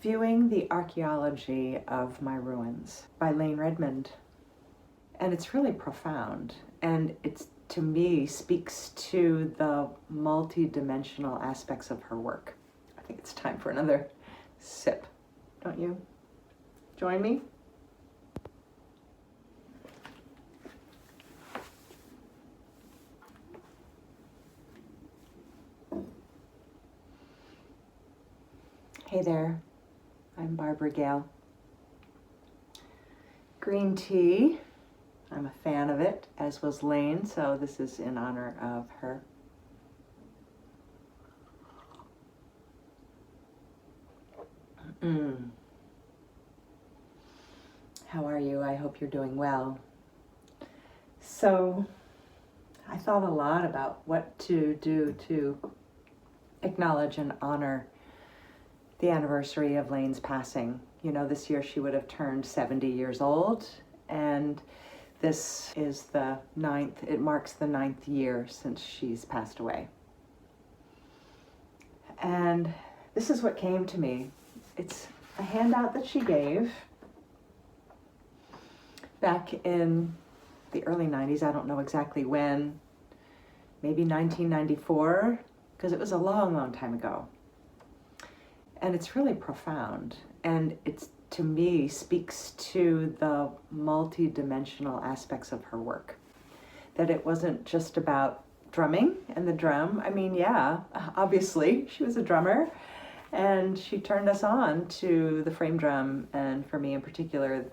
Viewing the Archeology of My Ruins by Layne Redmond. And it's really profound, and it's, to me, speaks to the multi-dimensional aspects of her work. I think it's time for another sip, don't you? Join me? Hey there, I'm Barbara Gail. Green tea, I'm a fan of it, as was Layne, so this is in honor of her. How are you? I hope you're doing well. So, I thought a lot about what to do to acknowledge and honor the anniversary of Layne's passing. You know, this year she would have turned 70 years old, and this is it marks the 9th year since she's passed away. And this is what came to me. It's a handout that she gave back in the early 90s, I don't know exactly when, maybe 1994, because it was a long, long time ago. And it's really profound, and it's, to me, speaks to the multi-dimensional aspects of her work. That it wasn't just about drumming and the drum. I mean, yeah, obviously, she was a drummer, and she turned us on to the frame drum, and for me in particular,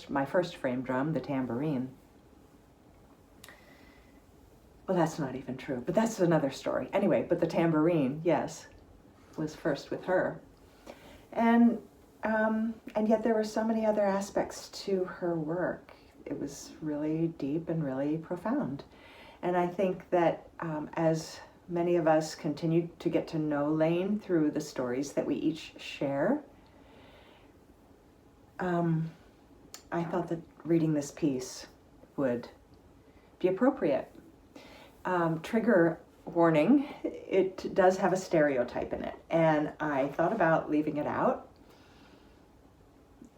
my first frame drum, the tambourine. Well, that's not even true, but that's another story. Anyway, but the tambourine, yes, was first with her. And yet there were so many other aspects to her work. It was really deep and really profound. And I think that as many of us continue to get to know Layne through the stories that we each share, I thought that reading this piece would be appropriate. Trigger warning, it does have a stereotype in it, and I thought about leaving it out,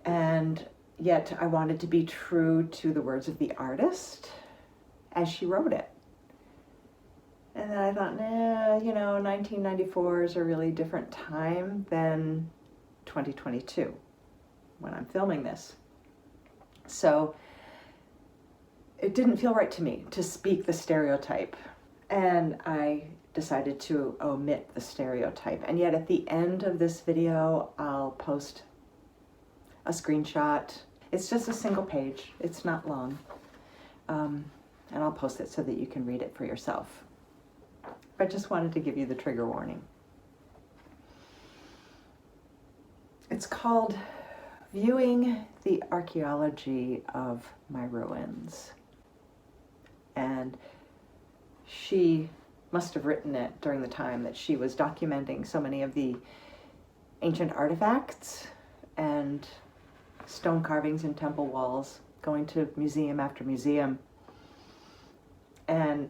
and yet I wanted to be true to the words of the artist as she wrote it. And then I thought, 1994 is a really different time than 2022 when I'm filming this. So it didn't feel right to me to speak the stereotype. And I decided to omit the stereotype. And yet at the end of this video, I'll post a screenshot. It's just a single page. It's not long. And I'll post it so that you can read it for yourself. But just wanted to give you the trigger warning. It's called Viewing the Archeology of My Ruins. And she must have written it during the time that she was documenting so many of the ancient artifacts and stone carvings in temple walls, going to museum after museum. And,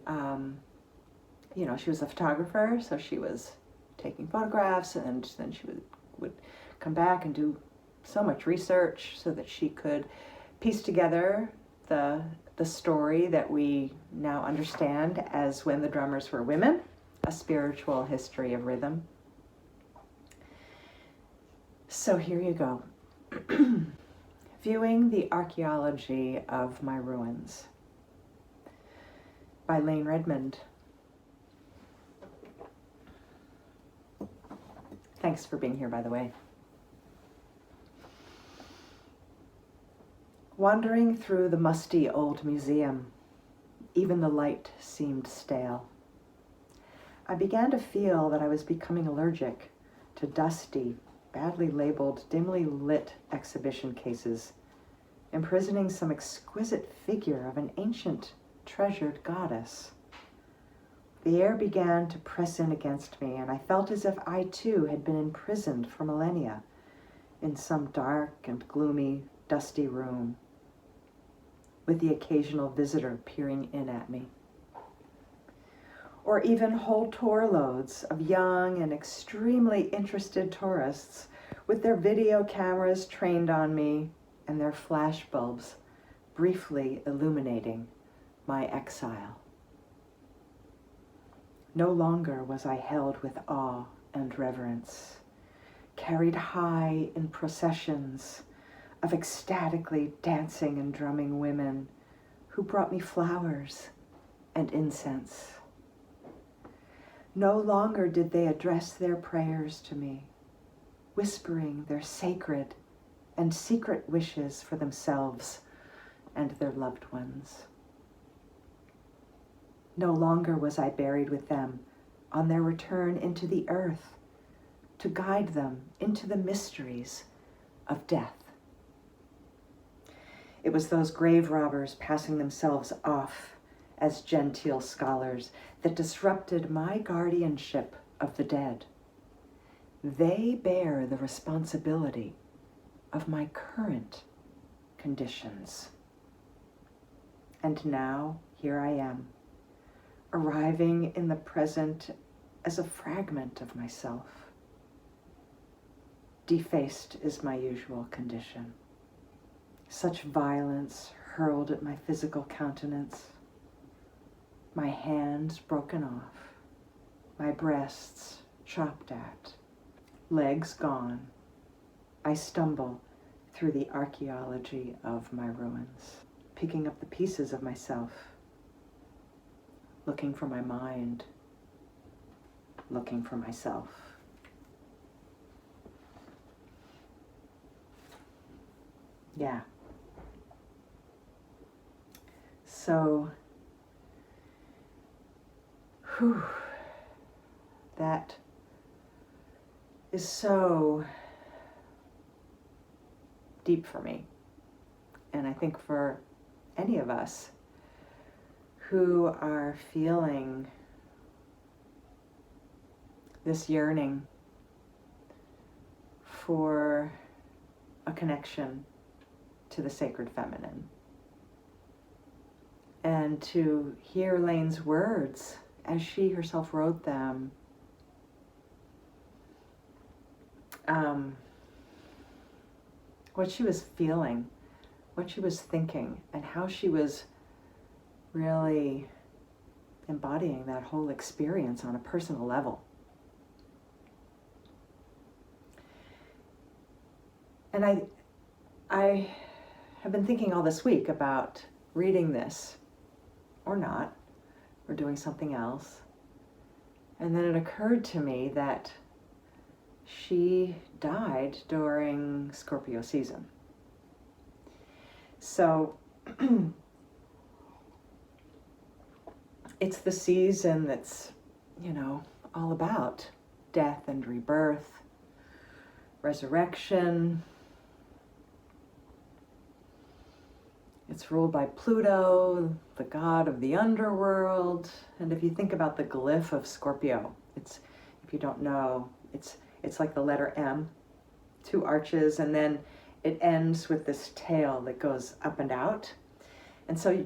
she was a photographer, so she was taking photographs, and then she would come back and do so much research so that she could piece together the story that we now understand as When the Drummers Were Women, a spiritual history of rhythm. So here you go. Viewing the Archeology of My Ruins by Layne Redmond. Thanks for being here, by the way. Wandering through the musty old museum, even the light seemed stale. I began to feel that I was becoming allergic to dusty, badly labeled, dimly lit exhibition cases, imprisoning some exquisite figure of an ancient, treasured goddess. The air began to press in against me, and I felt as if I too had been imprisoned for millennia in some dark and gloomy, dusty room, with the occasional visitor peering in at me. Or even whole tour loads of young and extremely interested tourists with their video cameras trained on me and their flash bulbs briefly illuminating my exile. No longer was I held with awe and reverence, carried high in processions of ecstatically dancing and drumming women who brought me flowers and incense. No longer did they address their prayers to me, whispering their sacred and secret wishes for themselves and their loved ones. No longer was I buried with them on their return into the earth to guide them into the mysteries of death. It was those grave robbers passing themselves off as genteel scholars that disrupted my guardianship of the dead. They bear the responsibility of my current conditions. And now, here I am, arriving in the present as a fragment of myself. Defaced is my usual condition. Such violence hurled at my physical countenance, my hands broken off, my breasts chopped at, legs gone. I stumble through the archeology of my ruins, picking up the pieces of myself, looking for my mind, looking for myself. Yeah. So, that is so deep for me. And I think for any of us who are feeling this yearning for a connection to the sacred feminine, and to hear Layne's words as she herself wrote them, what she was feeling, what she was thinking, and how she was really embodying that whole experience on a personal level. And I have been thinking all this week about reading this or not, or doing something else. And then it occurred to me that she died during Scorpio season. So it's the season that's, all about death and rebirth, resurrection. It's ruled by Pluto, the god of the underworld. And if you think about the glyph of Scorpio, if you don't know, it's like the letter M, 2 arches, and then it ends with this tail that goes up and out. And so,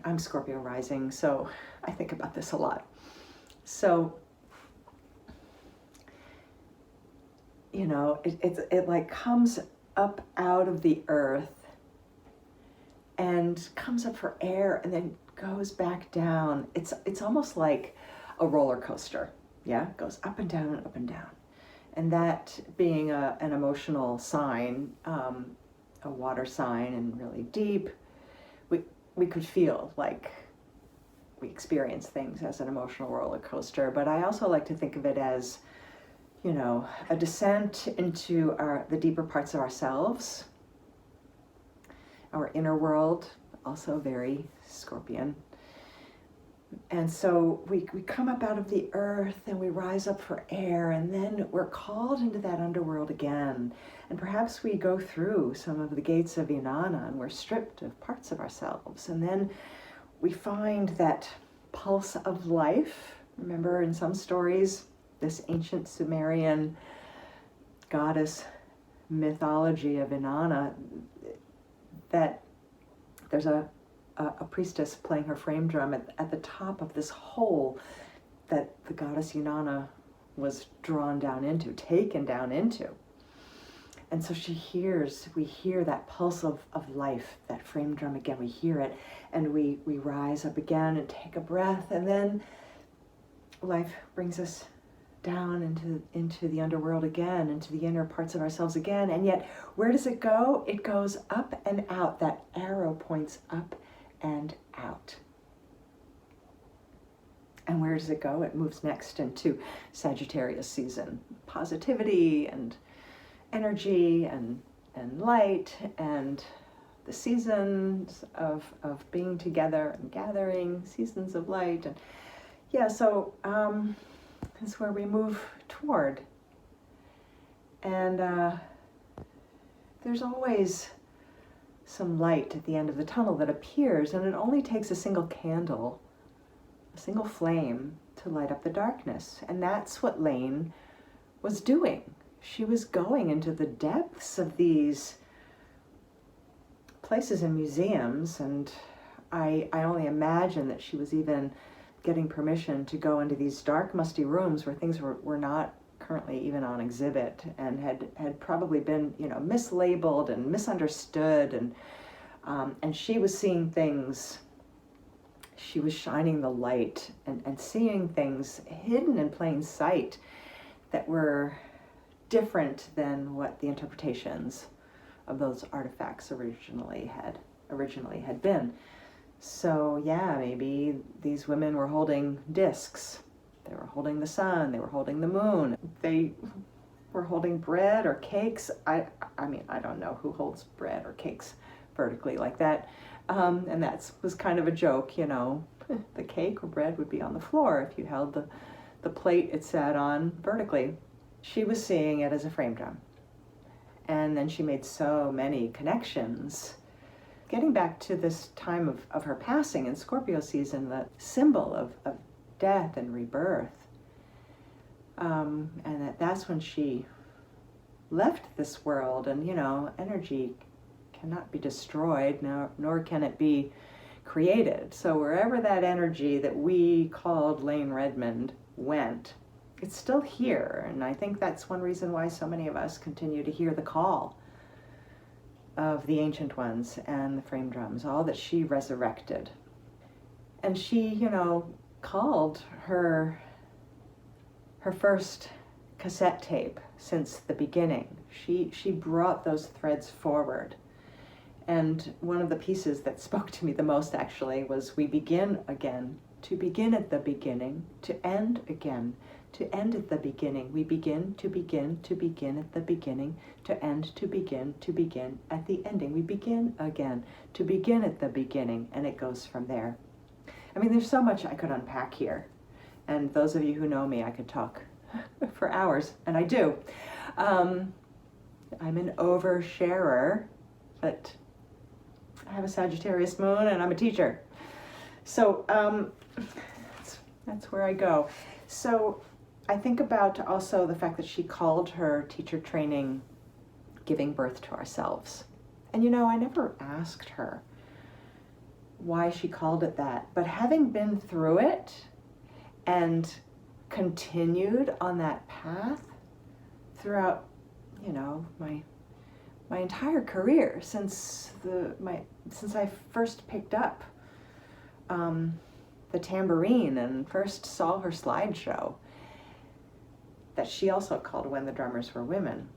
I'm Scorpio rising, so I think about this a lot. So, it like comes up out of the earth and comes up for air and then goes back down. It's almost like a roller coaster. Yeah, it goes up and down and up and down. And that being an emotional sign, a water sign, and really deep, we could feel like we experience things as an emotional roller coaster. But I also like to think of it as, a descent into the deeper parts of ourselves, our inner world, also very Scorpion. And so we come up out of the earth and we rise up for air, and then we're called into that underworld again. And perhaps we go through some of the gates of Inanna and we're stripped of parts of ourselves. And then we find that pulse of life. Remember, in some stories, this ancient Sumerian goddess mythology of Inanna, that there's a priestess playing her frame drum at the top of this hole that the goddess Inanna was drawn down into, taken down into. And so we hear that pulse of life, that frame drum again, we hear it, and we rise up again and take a breath, and then life brings us down into the underworld again, into the inner parts of ourselves again. And yet, where does it go? It goes up and out. That arrow points up and out. And where does it go? It moves next into Sagittarius season. Positivity and energy and light and the seasons of being together and gathering, seasons of light. And yeah, so that's where we move toward. And there's always some light at the end of the tunnel that appears, and it only takes a single candle, a single flame, to light up the darkness. And that's what Layne was doing. She was going into the depths of these places and museums, and I only imagine that she was even getting permission to go into these dark, musty rooms where things were not currently even on exhibit, and had probably been, mislabeled and misunderstood, and she was seeing things. She was shining the light and seeing things hidden in plain sight that were different than what the interpretations of those artifacts originally had been. So yeah, maybe these women were holding discs. They were holding the sun, they were holding the moon, they were holding bread or cakes. I mean, I don't know who holds bread or cakes vertically like that. And that was kind of a joke, the cake or bread would be on the floor if you held the plate it sat on vertically. She was seeing it as a frame drum. And then she made so many connections. Getting back to this time of her passing in Scorpio season, the symbol of death and rebirth. And that's when she left this world, and energy cannot be destroyed, nor can it be created. So wherever that energy that we called Layne Redmond went, it's still here. And I think that's one reason why so many of us continue to hear the call of the ancient ones and the frame drums, all that she resurrected. And she, called her first cassette tape since the beginning. She brought those threads forward. And one of the pieces that spoke to me the most actually was, we begin again, to begin at the beginning, to end again, to end at the beginning. We begin to begin at the beginning, to end to begin at the ending. We begin again, to begin at the beginning, and it goes from there. I mean, there's so much I could unpack here. And those of you who know me, I could talk for hours, and I do. I'm an oversharer, but I have a Sagittarius moon and I'm a teacher. So that's where I go. So I think about also the fact that she called her teacher training giving birth to ourselves. And I never asked her why she called it that, but having been through it and continued on that path throughout, my entire career since I first picked up the tambourine and first saw her slideshow, that she also called When the Drummers Were Women.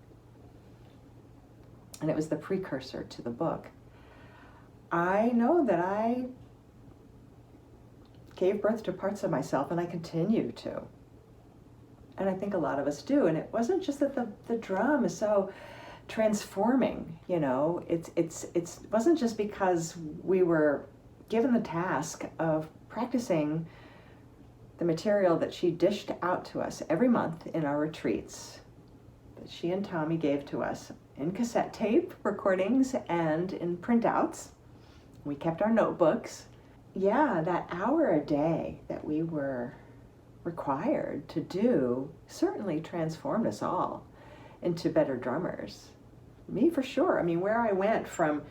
And it was the precursor to the book. I know that I gave birth to parts of myself, and I continue to. And I think a lot of us do. And it wasn't just that the drum is so transforming, it wasn't just because we were given the task of practicing the material that she dished out to us every month in our retreats, that she and Tommy gave to us in cassette tape recordings and in printouts. We kept our notebooks. Yeah, that hour a day that we were required to do certainly transformed us all into better drummers. Me for sure. I mean, where I went from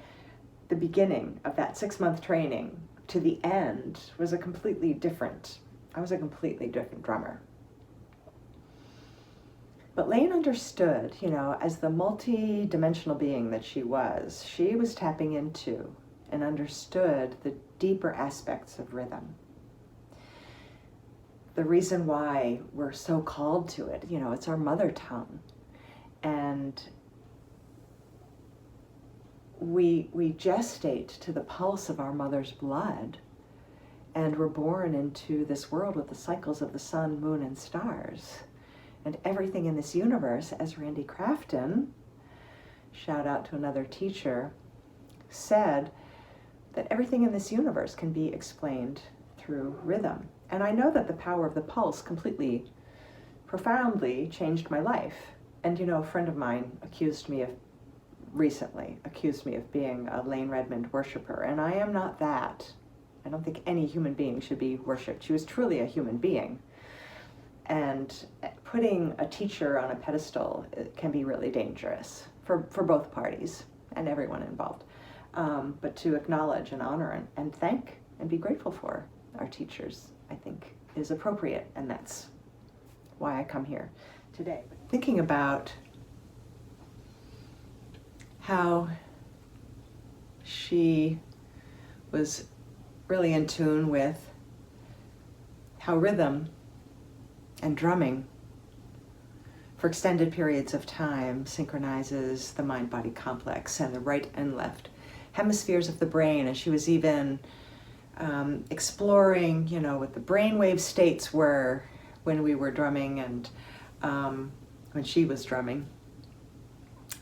the beginning of that 6-month training to the end was I was a completely different drummer. But Layne understood, as the multi-dimensional being that she was tapping into and understood the deeper aspects of rhythm. The reason why we're so called to it, it's our mother tongue. And we gestate to the pulse of our mother's blood, and we're born into this world with the cycles of the sun, moon, and stars. And everything in this universe, as Randy Crafton, shout out to another teacher, said that everything in this universe can be explained through rhythm. And I know that the power of the pulse completely, profoundly changed my life. And a friend of mine recently accused me of being a Layne Redmond worshiper, and I am not that. I don't think any human being should be worshipped. She was truly a human being. And putting a teacher on a pedestal can be really dangerous for both parties and everyone involved. But to acknowledge and honor and thank and be grateful for our teachers, I think, is appropriate. And that's why I come here today. Thinking about how she was really in tune with how rhythm and drumming for extended periods of time synchronizes the mind-body complex and the right and left hemispheres of the brain. And she was even exploring, what the brainwave states were when we were drumming and when she was drumming.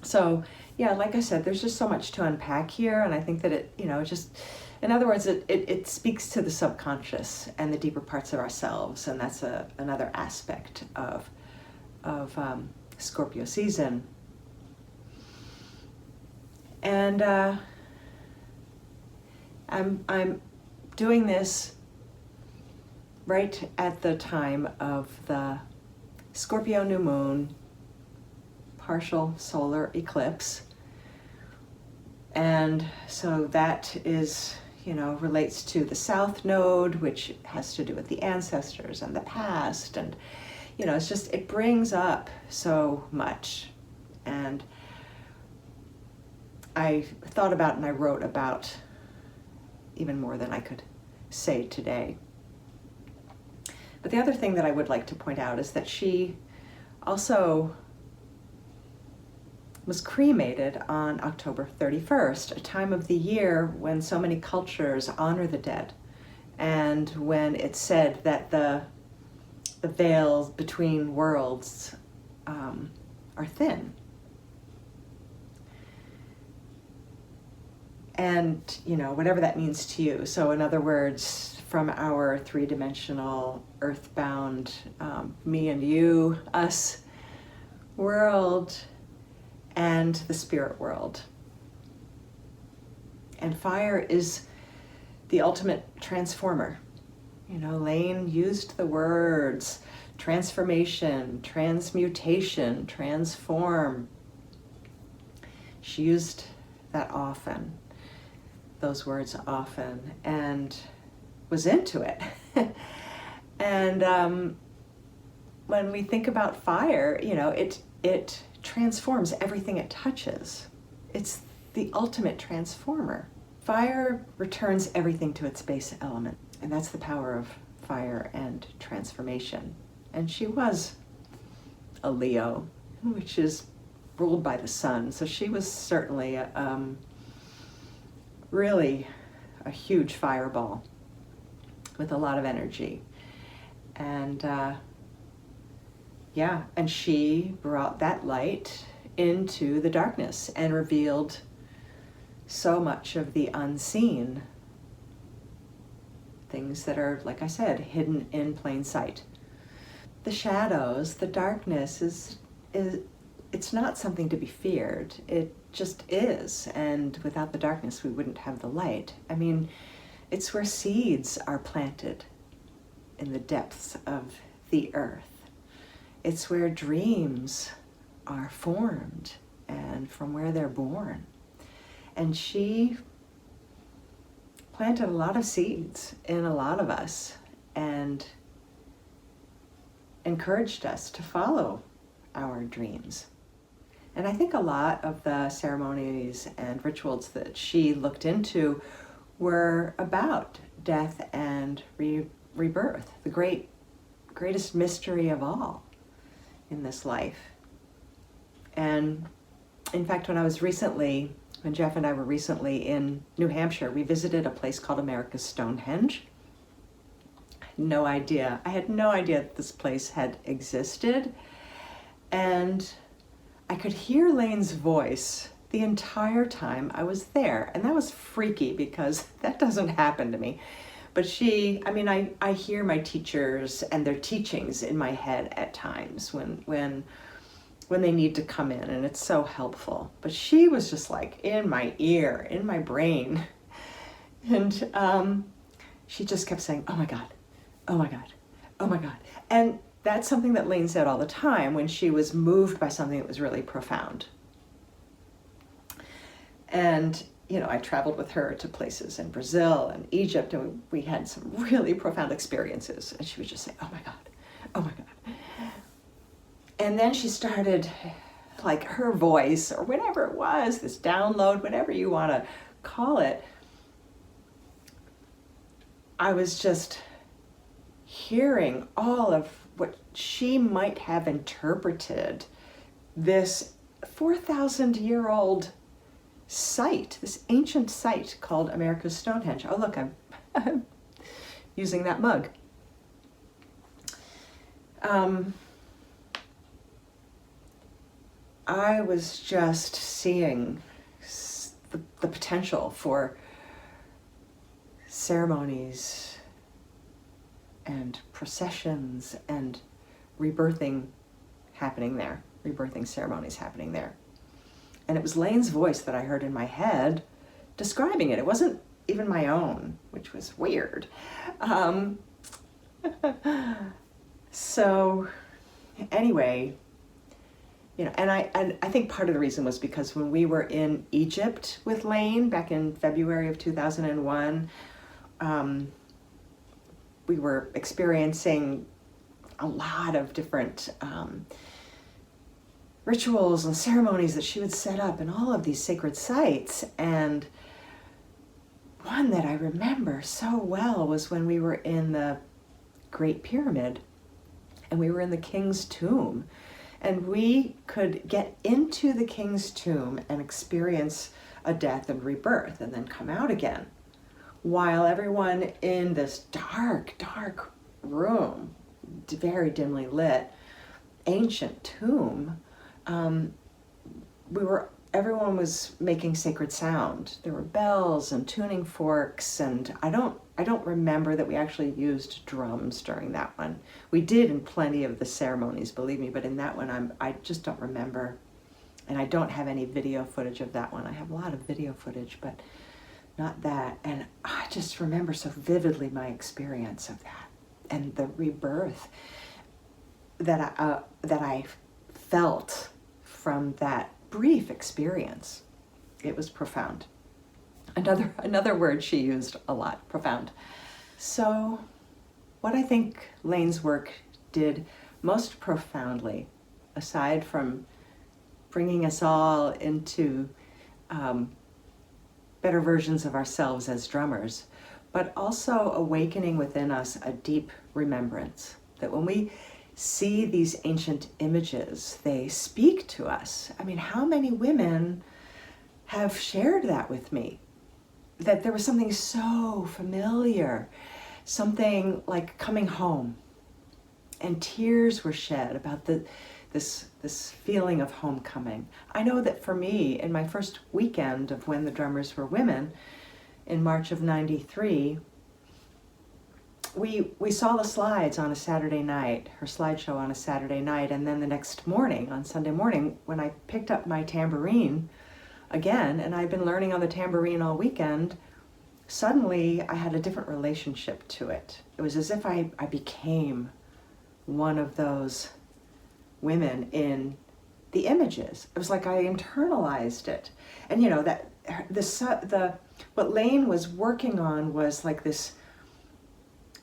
So, yeah, like I said, there's just so much to unpack here, and I think that it, in other words, it speaks to the subconscious and the deeper parts of ourselves, and that's another aspect of Scorpio season. And I'm doing this right at the time of the Scorpio new moon, partial solar eclipse. And so that is, relates to the South Node, which has to do with the ancestors and the past. And, it brings up so much. And I thought about and I wrote about even more than I could say today. But the other thing that I would like to point out is that she also was cremated on October 31st, a time of the year when so many cultures honor the dead, and when it's said that the veils between worlds are thin. And, whatever that means to you. So in other words, from our three-dimensional, earthbound, me and you, us world, and the spirit world. And fire is the ultimate transformer. Layne used the words transformation, transmutation, transform. She used that often, those words often, and was into it. And when we think about fire, it transforms everything it touches. It's the ultimate transformer. Fire returns everything to its base element, and that's the power of fire and transformation. And she was a Leo, which is ruled by the sun, so she was certainly really a huge fireball with a lot of energy. And and she brought that light into the darkness and revealed so much of the unseen, things that are, like I said, hidden in plain sight. The shadows, the darkness is it's not something to be feared. It just is. And without the darkness, we wouldn't have the light. I mean, it's where seeds are planted in the depths of the earth. It's where dreams are formed and from where they're born. And she planted a lot of seeds in a lot of us and encouraged us to follow our dreams. And I think a lot of the ceremonies and rituals that she looked into were about death and rebirth, the greatest mystery of all in this life. And in fact, when Jeff and I were recently in New Hampshire, we visited a place called America's Stonehenge. I had no idea that this place had existed. And I could hear Layne's voice the entire time I was there. And that was freaky because that doesn't happen to me. But I hear my teachers and their teachings in my head at times when they need to come in, and it's so helpful. But she was just like in my ear, in my brain. And she just kept saying, oh my God, oh my God, oh my God. And that's something that Layne said all the time when she was moved by something that was really profound. And, I traveled with her to places in Brazil and Egypt, and we had some really profound experiences. And she would just say, oh my God, oh my God. And then she started, like, her voice, or whatever it was, this download, whatever you want to call it. I was just hearing all of what she might have interpreted this 4,000-year-old site, this ancient site called America's Stonehenge. Oh, look, I'm using that mug. I was just seeing the potential for ceremonies and processions and rebirthing happening there, rebirthing ceremonies happening there. And it was Layne's voice that I heard in my head describing it. It wasn't even my own, which was weird. So anyway, and I think part of the reason was because when we were in Egypt with Layne back in February of 2001, we were experiencing a lot of different rituals and ceremonies that she would set up in all of these sacred sites. And one that I remember so well was when we were in the Great Pyramid and we were in the king's tomb. And we could get into the king's tomb and experience a death and rebirth and then come out again, while everyone in this dark, dark room, very dimly lit, ancient tomb, everyone was making sacred sound. There were bells and tuning forks, and I don't remember that we actually used drums during that one. We did in plenty of the ceremonies, believe me, but in that one I just don't remember. And I don't have any video footage of that one. I have a lot of video footage, but not that. And I just remember so vividly my experience of that and the rebirth that I felt from that brief experience. It was profound. Another word she used a lot, profound. So what I think Layne's work did most profoundly, aside from bringing us all into better versions of ourselves as drummers, but also awakening within us a deep remembrance, that when we see these ancient images, they speak to us. I mean, how many women have shared that with me? That there was something so familiar, something like coming home, and tears were shed about this feeling of homecoming. I know that for me, in my first weekend of When the Drummers Were Women, in March of '93, we saw the slides on a Saturday night, her slideshow on a Saturday night, and then the next morning, on Sunday morning, when I picked up my tambourine again, and I'd been learning on the tambourine all weekend, suddenly I had a different relationship to it. It was as if I became one of those women in the images. It was like I internalized it. And that what Layne was working on was like this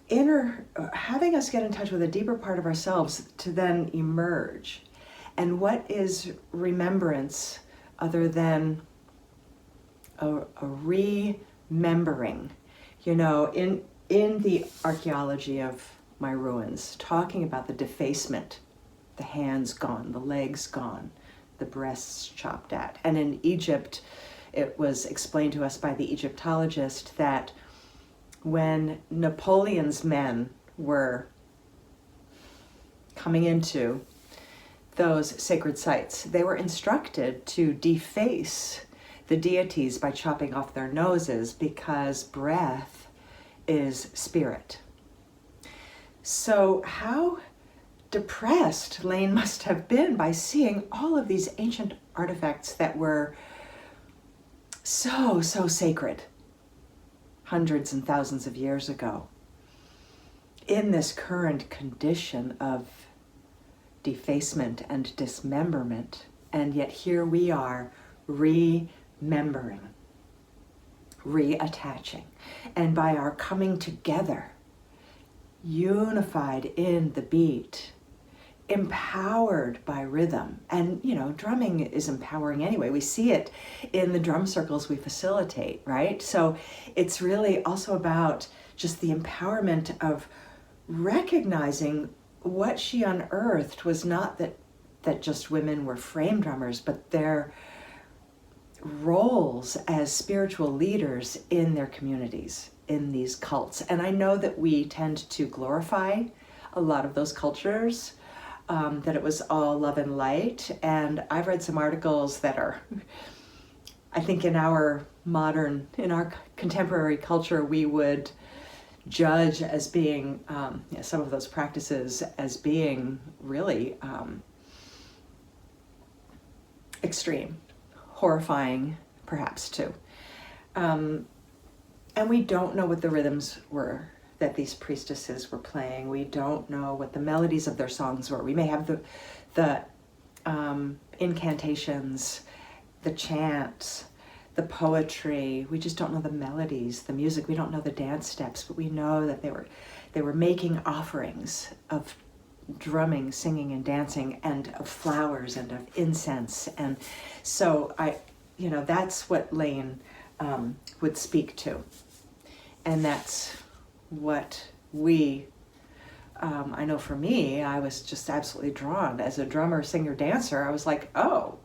inner, having us get in touch with a deeper part of ourselves to then emerge. And what is remembrance other than a remembering? You know, in the archaeology of my ruins, talking about the defacement, the hands gone, the legs gone, the breasts chopped at. And in Egypt, it was explained to us by the Egyptologist that when Napoleon's men were coming into those sacred sites, they were instructed to deface the deities by chopping off their noses, because breath is spirit. So how depressed Layne must have been by seeing all of these ancient artifacts that were so sacred hundreds and thousands of years ago in this current condition of defacement and dismemberment. And yet here we are remembering, reattaching, and by our coming together, unified in the beat, empowered by rhythm. And you know, drumming is empowering anyway. We see it in the drum circles we facilitate, right? So it's really also about just the empowerment of recognizing what she unearthed was not that just women were frame drummers, but their roles as spiritual leaders in their communities, in these cults. And I know that we tend to glorify a lot of those cultures, that it was all love and light. And I've read some articles that are, I think in our contemporary culture, we would judge as being, some of those practices as being really extreme, horrifying, perhaps too. And we don't know what the rhythms were that these priestesses were playing. We don't know what the melodies of their songs were. We may have the incantations, the chants, the poetry. We just don't know the melodies, the music. We don't know the dance steps, but we know that they were making offerings of drumming, singing, and dancing, and of flowers and of incense. And so that's what Layne would speak to. And that's what I know for me, I was just absolutely drawn. As a drummer, singer, dancer, I was like, oh,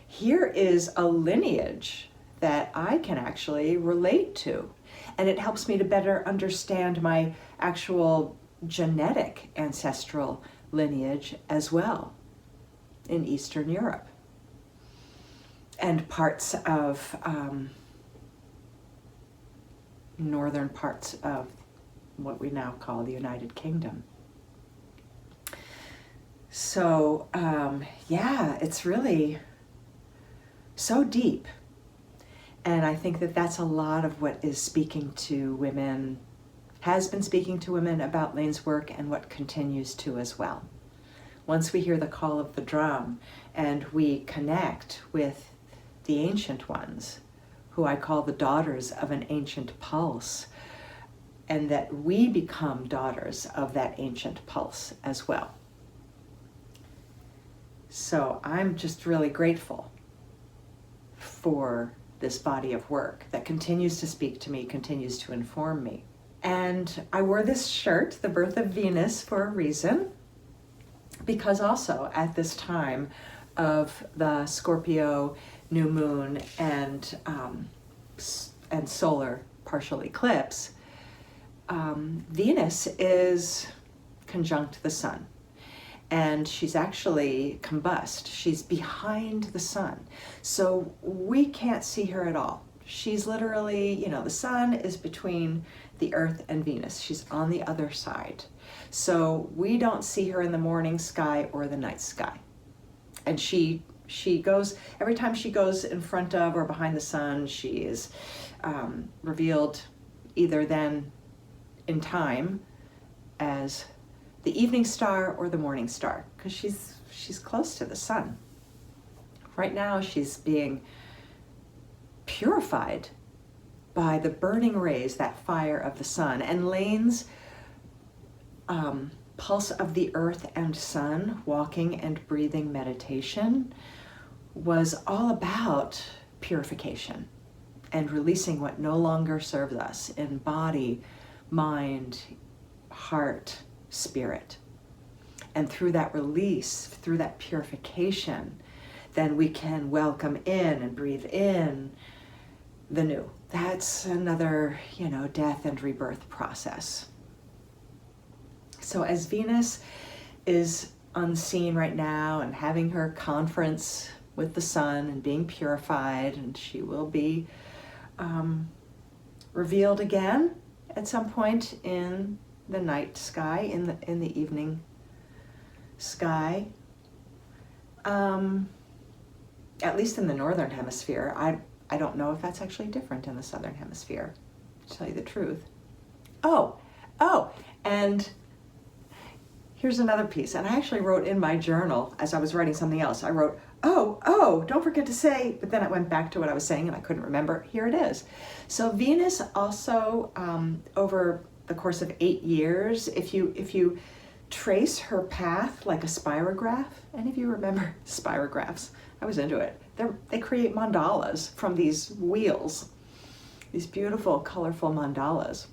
here is a lineage that I can actually relate to. And it helps me to better understand my actual genetic ancestral lineage as well in Eastern Europe and parts of northern parts of what we now call the United Kingdom. So it's really so deep. And I think that that's a lot of what is speaking to women, has been speaking to women about Layne's work, and what continues to as well. Once we hear the call of the drum and we connect with the ancient ones, who I call the daughters of an ancient pulse, and that we become daughters of that ancient pulse as well. So I'm just really grateful for this body of work that continues to speak to me, continues to inform me. And I wore this shirt, The Birth of Venus, for a reason, because also at this time of the Scorpio new moon and solar partial eclipse, Venus is conjunct the sun. And she's actually combust. She's behind the sun. So we can't see her at all. She's literally, the sun is between the Earth and Venus. She's on the other side. So we don't see her in the morning sky or the night sky. And she goes, every time she goes in front of or behind the sun, she is revealed either then in time as the evening star or the morning star, because she's close to the sun. Right now she's being purified by the burning rays, that fire of the sun. And Layne's Pulse of the Earth and Sun, walking and breathing meditation, was all about purification and releasing what no longer serves us in body, mind, heart, spirit. And through that release, through that purification, then we can welcome in and breathe in the new. That's another, death and rebirth process. So as Venus is unseen right now and having her conference with the sun and being purified, and she will be revealed again at some point in the night sky, in the evening sky, at least in the northern hemisphere. I don't know if that's actually different in the southern hemisphere, to tell you the truth. Oh, and here's another piece. And I actually wrote in my journal as I was writing something else. I wrote, don't forget to say, but then I went back to what I was saying and I couldn't remember. Here it is. So Venus also, over the course of 8 years, if you trace her path like a spirograph, any of you remember spirographs? I was into it. They create mandalas from these wheels, these beautiful, colorful mandalas.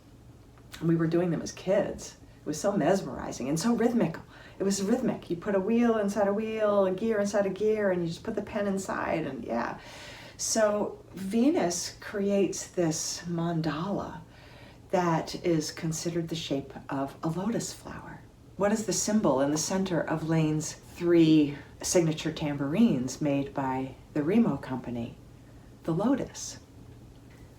And we were doing them as kids. It was so mesmerizing and so rhythmic. It was rhythmic. You put a wheel inside a wheel, a gear inside a gear, and you just put the pen inside, and yeah. So Venus creates this mandala that is considered the shape of a lotus flower. What is the symbol in the center of Layne's 3 signature tambourines made by the Remo company? The lotus.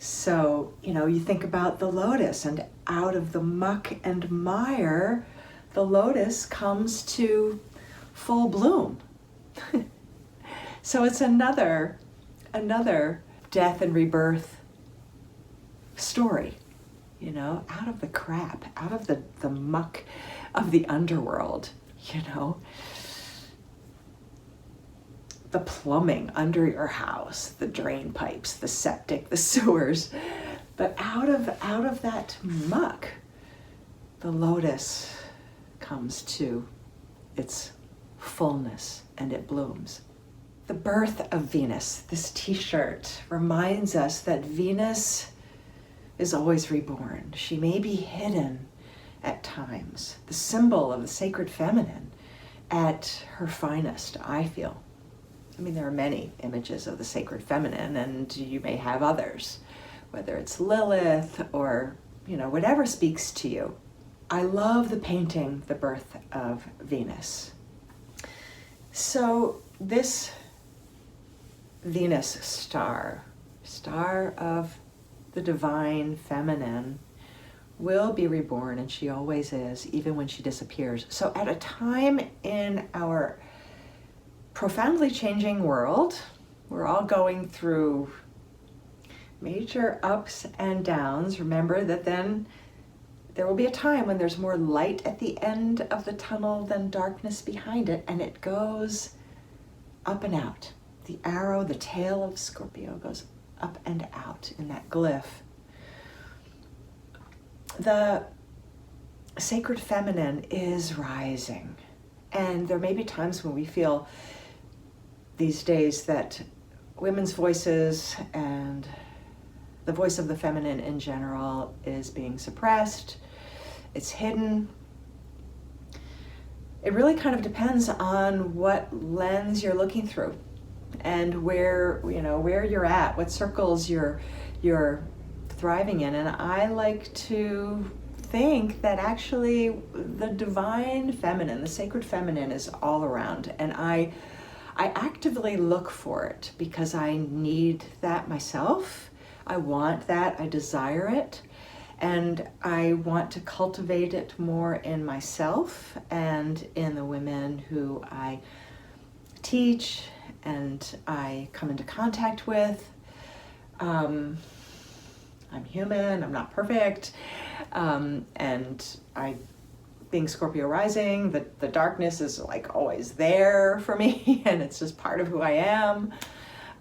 So, you think about the lotus, and out of the muck and mire, the lotus comes to full bloom. So it's another death and rebirth story, out of the crap, out of the muck of the underworld, the plumbing under your house, the drain pipes, the septic, the sewers. But out of that muck, the lotus comes to its fullness and it blooms. The birth of Venus, this t-shirt, reminds us that Venus is always reborn. She may be hidden at times, the symbol of the sacred feminine at her finest, I feel. There are many images of the sacred feminine, and you may have others, whether it's Lilith or, whatever speaks to you. I love the painting, The Birth of Venus. So this Venus star of the divine feminine, will be reborn, and she always is, even when she disappears. So at a time in our profoundly changing world, we're all going through major ups and downs. Remember that then there will be a time when there's more light at the end of the tunnel than darkness behind it, and it goes up and out. The arrow, the tail of Scorpio goes up and out in that glyph. The sacred feminine is rising, and there may be times when we feel these days that women's voices and the voice of the feminine in general is being suppressed, it's hidden. It really kind of depends on what lens you're looking through and where you're at, what circles you're thriving in. And I like to think that actually the divine feminine, the sacred feminine, is all around, and I actively look for it because I need that myself. I want that, I desire it, and I want to cultivate it more in myself and in the women who I teach and I come into contact with. I'm human, I'm not perfect, and being Scorpio rising, the darkness is like always there for me, and it's just part of who I am,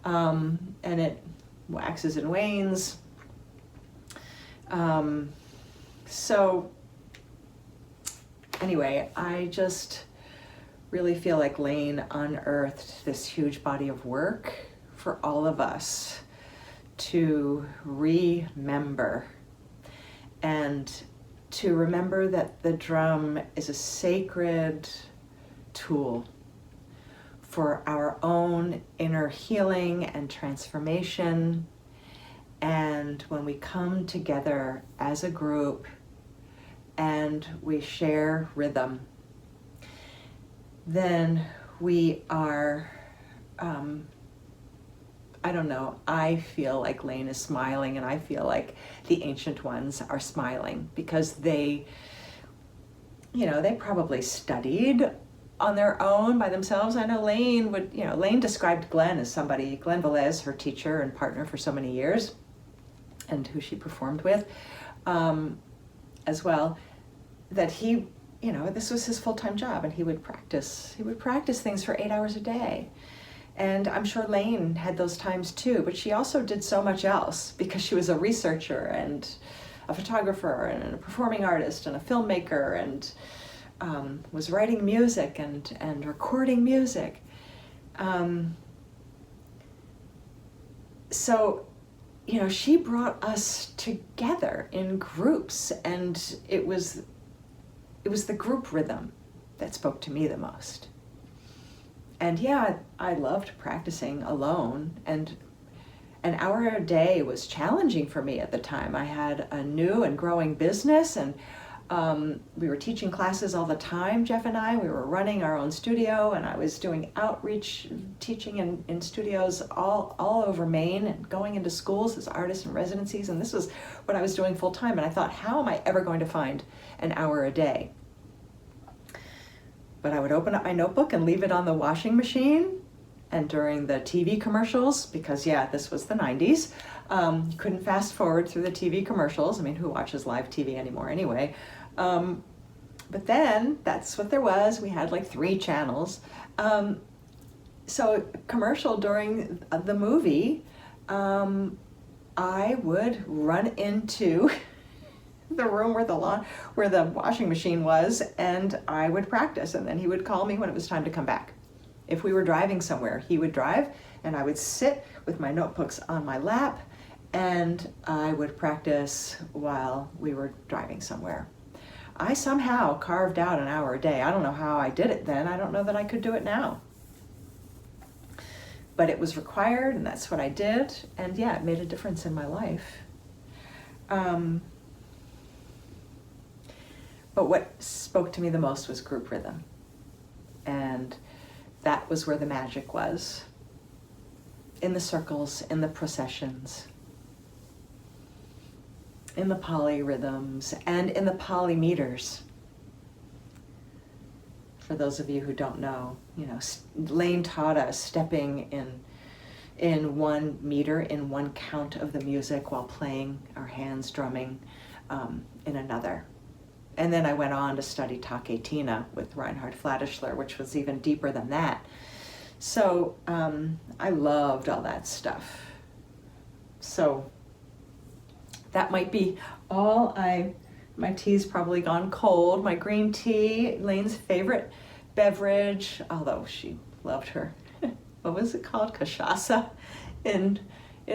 and it waxes and wanes. So Anyway, I just really feel like Layne unearthed this huge body of work for all of us to remember, and to remember that the drum is a sacred tool for our own inner healing and transformation. And when we come together as a group and we share rhythm, then we are, I don't know, I feel like Layne is smiling, and I feel like the ancient ones are smiling because they, they probably studied on their own by themselves. I know Layne Layne described Glenn as somebody, Glenn Velez, her teacher and partner for so many years, and who she performed with as well, that he, this was his full-time job, and he would practice things for 8 hours a day. And I'm sure Layne had those times too, but she also did so much else because she was a researcher and a photographer and a performing artist and a filmmaker, and was writing music and recording music. So, she brought us together in groups, and it was the group rhythm that spoke to me the most. And yeah, I loved practicing alone, and an hour a day was challenging for me at the time. I had a new and growing business, and we were teaching classes all the time, Jeff and I. We were running our own studio, and I was doing outreach teaching in studios all over Maine, and going into schools as artists and residencies, and this was what I was doing full time. And I thought, how am I ever going to find an hour a day? But I would open up my notebook and leave it on the washing machine, and during the TV commercials, because this was the 90s, you couldn't fast forward through the TV commercials. I mean, who watches live TV anymore anyway? But then that's what there was. We had like 3 channels. So commercial during the movie, I would run into the room where the washing machine was, and I would practice, and then he would call me when it was time to come back. If we were driving somewhere, he would drive, and I would sit with my notebooks on my lap, and I would practice while we were driving somewhere. I somehow carved out an hour a day. I don't know how I did it then. I don't know that I could do it now. But it was required, and that's what I did, and it made a difference in my life. But what spoke to me the most was group rhythm. And that was where the magic was. In the circles, in the processions, in the polyrhythms, and in the polymeters. For those of you who don't know, Layne taught us stepping in 1 meter, in 1 count of the music, while playing our hands, drumming in another. And then I went on to study Take Tina with Reinhard Flatischler, which was even deeper than that. So I loved all that stuff. So that might be all. My tea's probably gone cold. My green tea, Layne's favorite beverage, although she loved her, what was it called? Cachaça in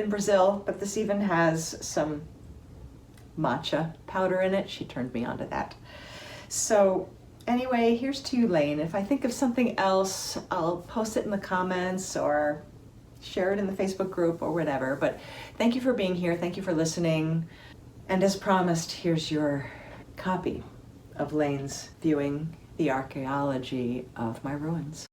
Brazil. But this even has some matcha powder in it. She turned me on to that. So anyway, here's to you, Layne. If I think of something else, I'll post it in the comments or share it in the Facebook group or whatever. But thank you for being here. Thank you for listening. And as promised, here's your copy of Layne's Viewing the Archeology of My Ruins.